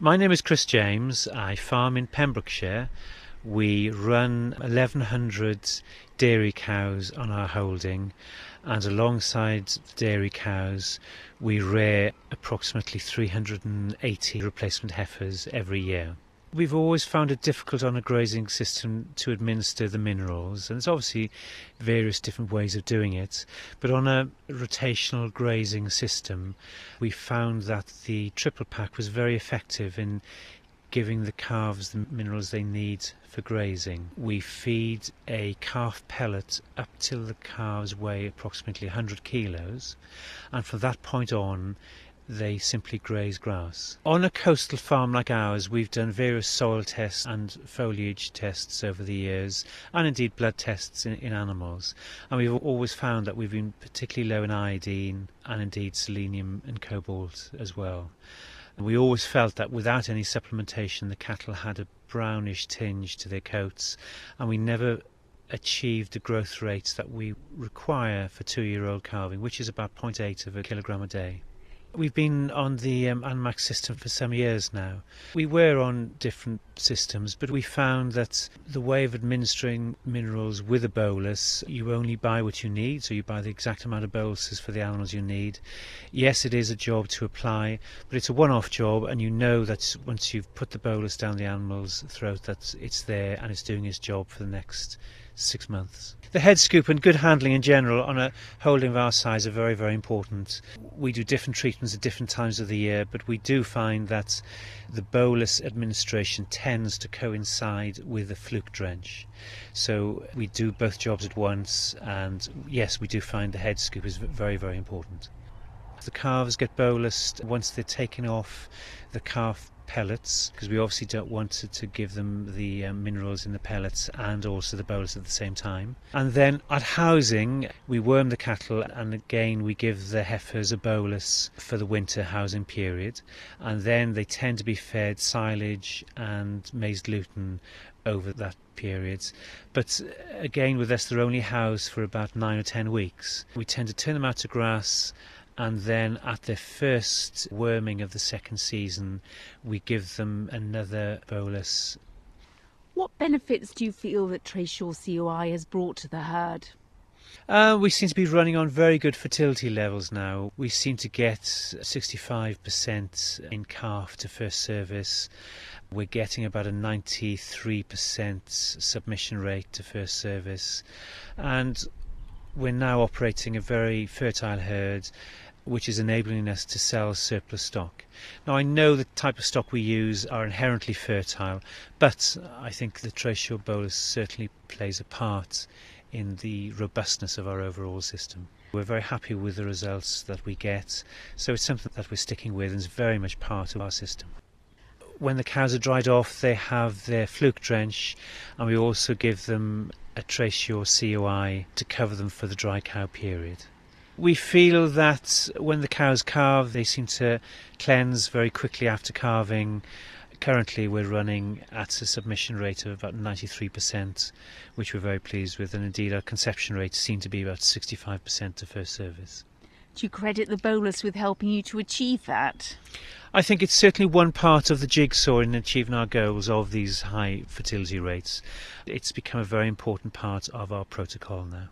My name is Chris James. I farm in Pembrokeshire. We run 1,100 dairy cows on our holding, and alongside the dairy cows we rear approximately 380 replacement heifers every year. We've always found it difficult on a grazing system to administer the minerals, and there's obviously various different ways of doing it, but on a rotational grazing system we found that the triple pack was very effective in giving the calves the minerals they need for grazing. We feed a calf pellet up till the calves weigh approximately 100 kilos, and from that point on they simply graze grass. On a coastal farm like ours, we've done various soil tests and foliage tests over the years, and indeed blood tests in animals, and we've always found that we've been particularly low in iodine and indeed selenium and cobalt as well. And we always felt that without any supplementation the cattle had a brownish tinge to their coats, and we never achieved the growth rates that we require for 2-year-old calving, which is about 0.8 of a kilogram a day. We've been on the Animax system for some years now. We were on different systems, but we found that the way of administering minerals with a bolus, you only buy what you need, so you buy the exact amount of boluses for the animals you need. Yes, it is a job to apply, but it's a one-off job, and you know that once you've put the bolus down the animal's throat that it's there and it's doing its job for the next 6 months. The head scoop and good handling in general on a holding of our size are very, very important. We do different treatments at different times of the year, but we do find that the bolus administration tends to coincide with the fluke drench. So we do both jobs at once, and yes, we do find the head scoop is very, very important. The calves get bolused once they're taken off the calf pellets, because we obviously don't want to give them the minerals in the pellets and also the bolus at the same time. And then at housing we worm the cattle, and again we give the heifers a bolus for the winter housing period, and then they tend to be fed silage and maize gluten over that period. But again with us they're only housed for about 9 or 10 weeks. We tend to turn them out to grass, and then at the first worming of the second season we give them another bolus. What benefits do you feel that Traceyshore COI has brought to the herd? We seem to be running on very good fertility levels now. We seem to get 65% in calf to first service. We're getting about a 93% submission rate to first service, and we're now operating a very fertile herd, which is enabling us to sell surplus stock. Now I know the type of stock we use are inherently fertile, but I think the Traceyshore bolus certainly plays a part in the robustness of our overall system. We're very happy with the results that we get, so it's something that we're sticking with and is very much part of our system. When the cows are dried off they have their fluke drench, and we also give them a Traceyshore COI to cover them for the dry cow period. We feel that when the cows calve they seem to cleanse very quickly after calving. Currently we're running at a submission rate of about 93%, which we're very pleased with, and indeed our conception rates seem to be about 65% to first service. Do you credit the bolus with helping you to achieve that? I think it's certainly one part of the jigsaw in achieving our goals of these high fertility rates. It's become a very important part of our protocol now.